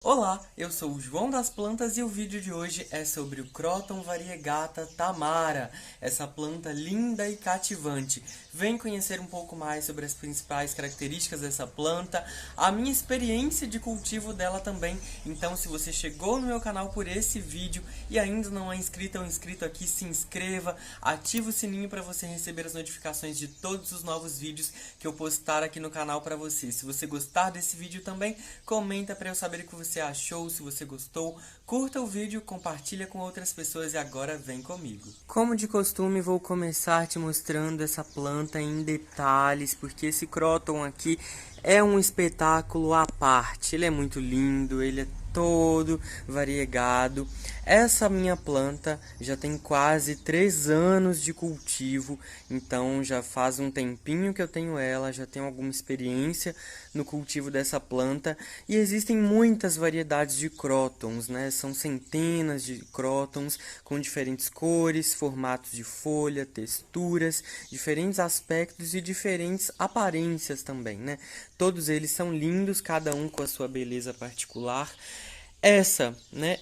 Olá, eu sou o João das Plantas e o vídeo de hoje é sobre o Croton variegata Tamara, essa planta linda e cativante. Vem conhecer um pouco mais sobre as principais características dessa planta, a minha experiência de cultivo dela também. Então, se você chegou no meu canal por esse vídeo e ainda não é inscrito ou inscrito aqui, se inscreva, ative o sininho para você receber as notificações de todos os novos vídeos que eu postar aqui no canal para você. Se você gostar desse vídeo também, comenta para eu saber o que você achou, se você gostou, curta o vídeo, compartilha com outras pessoas e agora vem comigo. Como de costume, vou começar te mostrando essa planta em detalhes, porque esse Croton aqui é um espetáculo à parte. Ele é muito lindo, ele é todo variegado. Essa minha planta já tem quase 3 anos de cultivo, então já faz um tempinho que eu tenho ela, já tenho alguma experiência no cultivo dessa planta e existem muitas variedades de crótons, né? São centenas de crótons com diferentes cores, formatos de folha, texturas, diferentes aspectos e diferentes aparências também, né? Todos eles são lindos, cada um com a sua beleza particular.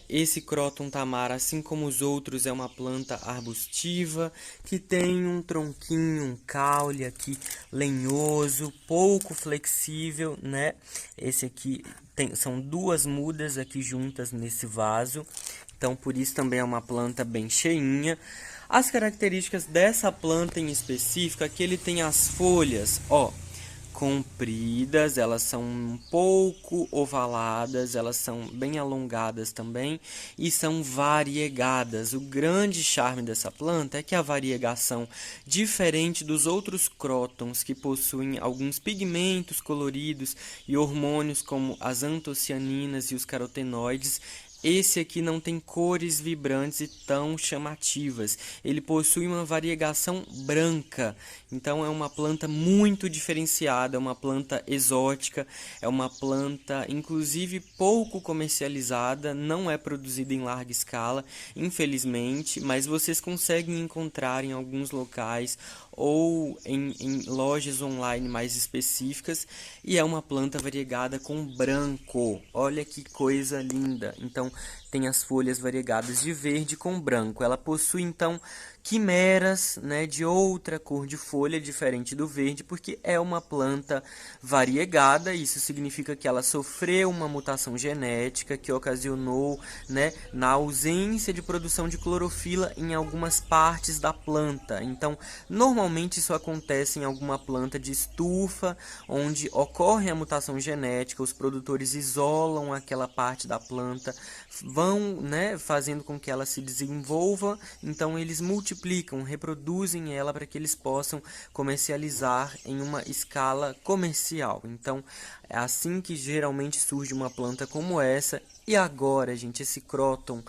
Esse Croton Tamara, assim como os outros, é uma planta arbustiva que tem um tronquinho, um caule aqui lenhoso, pouco flexível, né? Esse aqui são duas mudas aqui juntas nesse vaso, então por isso também é uma planta bem cheinha. As características dessa planta em específico é que ele tem as folhas, compridas, elas são um pouco ovaladas, elas são bem alongadas também e são variegadas. O grande charme dessa planta é que a variegação, diferente dos outros crótons que possuem alguns pigmentos coloridos e hormônios como as antocianinas e os carotenoides, esse aqui não tem cores vibrantes e tão chamativas. Ele possui uma variegação branca. Então é uma planta muito diferenciada, é uma planta exótica, é uma planta inclusive pouco comercializada, não é produzida em larga escala, infelizmente, mas vocês conseguem encontrar em alguns locais ou em lojas online mais específicas, e é uma planta variegada com branco. Olha que coisa linda! Então tem as folhas variegadas de verde com branco. Ela possui então quimeras, né, de outra cor de folha diferente do verde, porque é uma planta variegada. Isso significa que ela sofreu uma mutação genética que ocasionou, né, na ausência de produção de clorofila em algumas partes da planta. Então, normalmente isso acontece em alguma planta de estufa, onde ocorre a mutação genética, os produtores isolam aquela parte da planta, vão, né, fazendo com que ela se desenvolva, então eles multiplicam, reproduzem ela para que eles possam comercializar em uma escala comercial. Então é assim que geralmente surge uma planta como essa. E agora, gente, esse Croton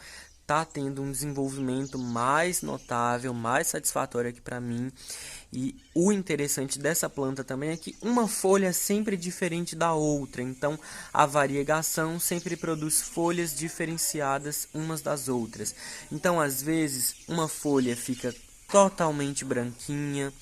tá tendo um desenvolvimento mais notável, mais satisfatório aqui para mim. E o interessante dessa planta também é que uma folha é sempre diferente da outra, então a variegação sempre produz folhas diferenciadas umas das outras. Então, às vezes, uma folha fica totalmente branquinha,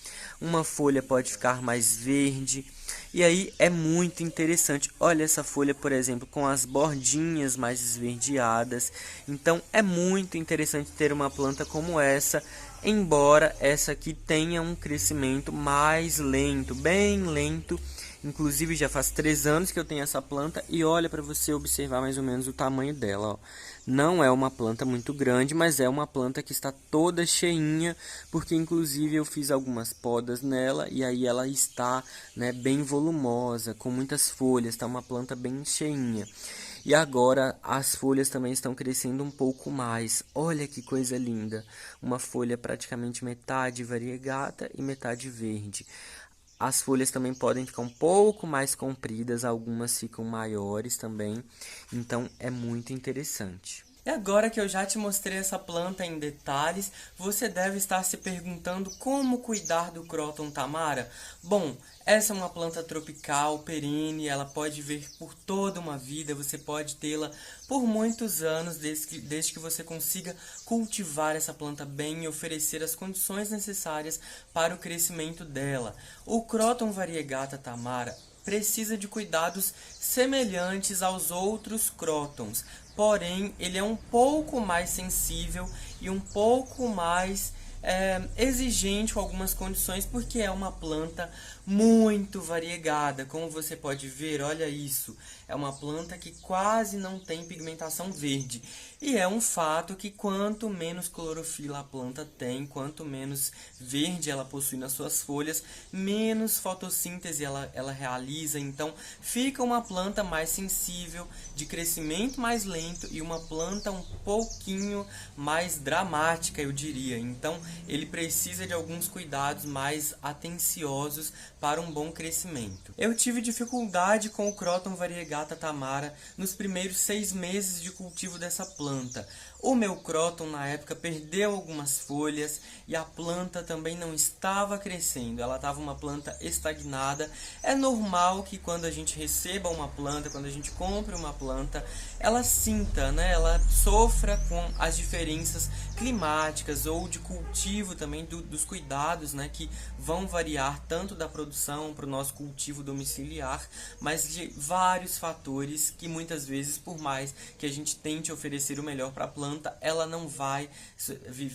uma folha pode ficar mais verde, e aí é muito interessante. Olha essa folha, por exemplo, com as bordinhas mais esverdeadas. Então é muito interessante ter uma planta como essa, embora essa aqui tenha um crescimento mais lento, bem lento. Inclusive já faz 3 anos que eu tenho essa planta e olha para você observar mais ou menos o tamanho dela, ó. Não é uma planta muito grande, mas é uma planta que está toda cheinha, porque inclusive eu fiz algumas podas nela e aí ela está, né, bem volumosa, com muitas folhas, está uma planta bem cheinha. E agora as folhas também estão crescendo um pouco mais. Olha que coisa linda! Uma folha praticamente metade variegata e metade verde. As folhas também podem ficar um pouco mais compridas, algumas ficam maiores também, então é muito interessante. E agora que eu já te mostrei essa planta em detalhes, você deve estar se perguntando como cuidar do Croton Tamara? Bom, essa é uma planta tropical, perene, ela pode vir por toda uma vida, você pode tê-la por muitos anos, desde que você consiga cultivar essa planta bem e oferecer as condições necessárias para o crescimento dela. O Croton variegata Tamara precisa de cuidados semelhantes aos outros crótons, porém ele é um pouco mais sensível e um pouco mais exigente com algumas condições, porque é uma planta muito variegada. Como você pode ver, olha isso, é uma planta que quase não tem pigmentação verde. E é um fato que quanto menos clorofila a planta tem, quanto menos verde ela possui nas suas folhas, menos fotossíntese ela realiza. Então fica uma planta mais sensível, de crescimento mais lento e uma planta um pouquinho mais dramática, eu diria. Então ele precisa de alguns cuidados mais atenciosos para um bom crescimento. Eu tive dificuldade com o Croton variegata tamara nos primeiros 6 meses de cultivo dessa planta. O meu Croton na época perdeu algumas folhas e a planta também não estava crescendo, ela estava uma planta estagnada. É normal que quando a gente receba uma planta, quando a gente compre uma planta, ela sinta, né? Ela sofra com as diferenças climáticas ou de cultivo também, dos cuidados, né? Que vão variar tanto da produção para o nosso cultivo domiciliar, mas de vários fatores que muitas vezes, por mais que a gente tente oferecer o melhor para a planta, ela não vai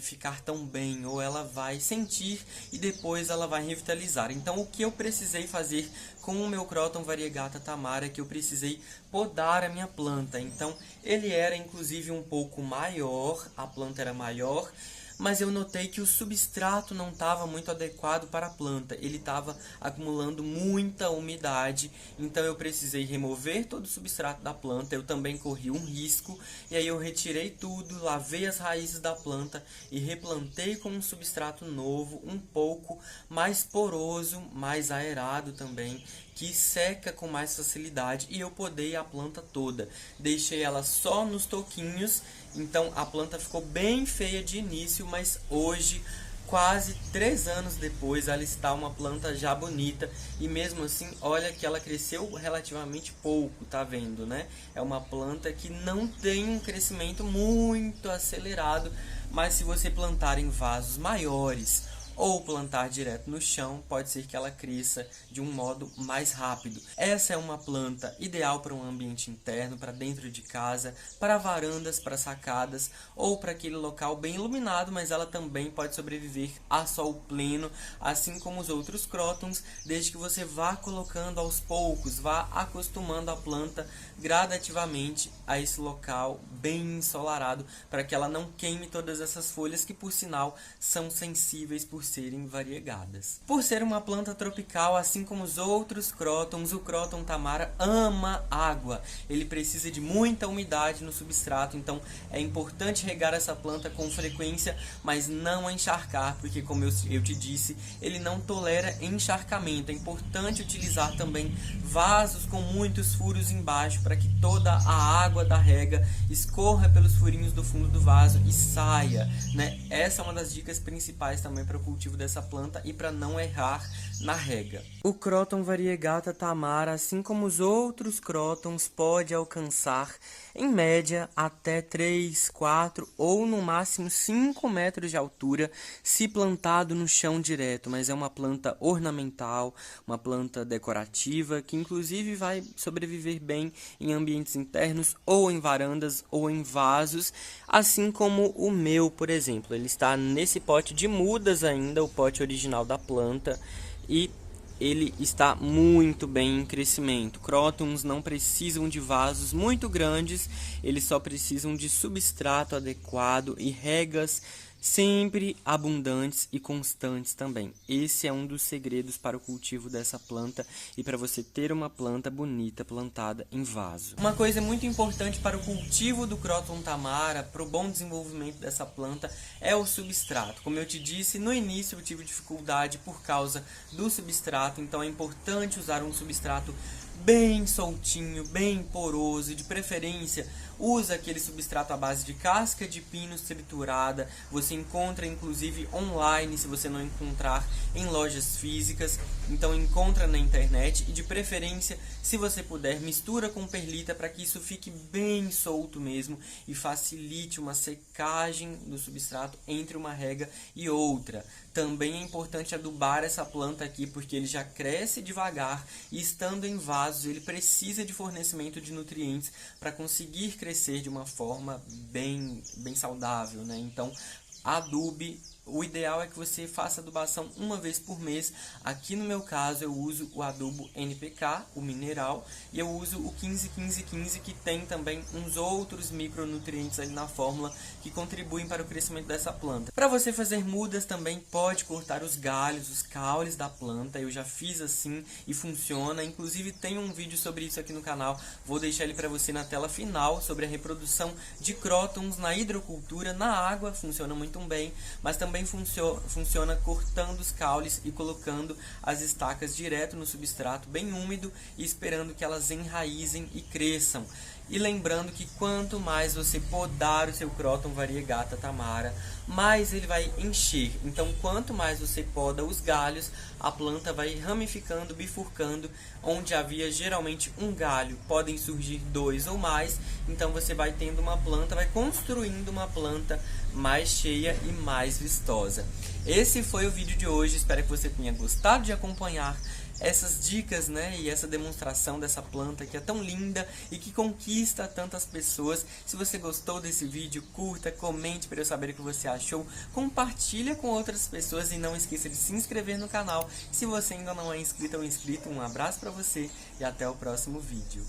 ficar tão bem, ou ela vai sentir e depois ela vai revitalizar. Então o que eu precisei fazer com o meu Croton variegata tamara é que eu precisei podar a minha planta. Então ele era inclusive um pouco maior, a planta era maior, mas eu notei que o substrato não estava muito adequado para a planta, ele estava acumulando muita umidade, então eu precisei remover todo o substrato da planta. Eu também corri um risco, e aí eu retirei tudo, lavei as raízes da planta e replantei com um substrato novo, um pouco mais poroso, mais aerado também, que seca com mais facilidade, e eu podei a planta toda. Deixei ela só nos toquinhos, então a planta ficou bem feia de início, mas hoje, quase 3 anos depois, ela está uma planta já bonita. E mesmo assim, olha que ela cresceu relativamente pouco, tá vendo, né? É uma planta que não tem um crescimento muito acelerado, mas se você plantar em vasos maiores ou plantar direto no chão, pode ser que ela cresça de um modo mais rápido. Essa é uma planta ideal para um ambiente interno, para dentro de casa, para varandas, para sacadas ou para aquele local bem iluminado, mas ela também pode sobreviver a sol pleno, assim como os outros crótons, desde que você vá colocando aos poucos, vá acostumando a planta gradativamente a esse local bem ensolarado, para que ela não queime todas essas folhas que, por sinal, são sensíveis por serem variegadas. Por ser uma planta tropical, assim como os outros crótons, o Croton tamara ama água. Ele precisa de muita umidade no substrato, então é importante regar essa planta com frequência, mas não encharcar, porque como eu te disse, ele não tolera encharcamento. É importante utilizar também vasos com muitos furos embaixo, para que toda a água da rega escorra pelos furinhos do fundo do vaso e saia, né? Essa é uma das dicas principais também para o cultivo dessa planta e para não errar na rega. O Croton variegata tamara, assim como os outros crótons, pode alcançar em média até 3, 4 ou no máximo 5 metros de altura se plantado no chão direto, mas é uma planta ornamental, uma planta decorativa que inclusive vai sobreviver bem em ambientes internos ou em varandas ou em vasos, assim como o meu, por exemplo. Ele está nesse pote de mudas ainda, o pote original da planta, e ele está muito bem em crescimento. Crótons não precisam de vasos muito grandes, eles só precisam de substrato adequado e regas sempre abundantes e constantes também. Esse é um dos segredos para o cultivo dessa planta e para você ter uma planta bonita plantada em vaso. Uma coisa muito importante para o cultivo do Croton tamara, para o bom desenvolvimento dessa planta, é o substrato. Como eu te disse, no início eu tive dificuldade por causa do substrato, então é importante usar um substrato bem soltinho, bem poroso, e de preferência usa aquele substrato à base de casca de pinos triturada. Você encontra inclusive online, se você não encontrar em lojas físicas, então encontra na internet, e de preferência, se você puder, mistura com perlita para que isso fique bem solto mesmo e facilite uma secagem do substrato entre uma rega e outra. Também é importante adubar essa planta aqui, porque ele já cresce devagar e, estando em vasos, ele precisa de fornecimento de nutrientes para conseguir crescer de uma forma bem saudável, né? Então, adube. O ideal é que você faça adubação uma vez por mês. Aqui no meu caso eu uso o adubo NPK, o mineral, e eu uso o 15-15-15, que tem também uns outros micronutrientes ali na fórmula que contribuem para o crescimento dessa planta. Para você fazer mudas também pode cortar os galhos, os caules da planta. Eu já fiz assim e funciona. Inclusive tem um vídeo sobre isso aqui no canal, vou deixar ele para você na tela final, sobre a reprodução de crótons na hidrocultura, na água. Funciona muito bem, mas também funciona cortando os caules e colocando as estacas direto no substrato bem úmido e esperando que elas enraizem e cresçam. E lembrando que quanto mais você podar o seu cróton variegata Tamara, mais ele vai encher. Então, quanto mais você poda os galhos, a planta vai ramificando, bifurcando. Onde havia geralmente um galho, podem surgir 2 ou mais. Então, você vai tendo uma planta, vai construindo uma planta mais cheia e mais vistosa. Esse foi o vídeo de hoje. Espero que você tenha gostado de acompanhar essas dicas, né, e essa demonstração dessa planta que é tão linda e que conquista tantas pessoas. Se você gostou desse vídeo, curta, comente para eu saber o que você achou, compartilha com outras pessoas e não esqueça de se inscrever no canal se você ainda não é inscrito ou inscrito. Um abraço para você e até o próximo vídeo.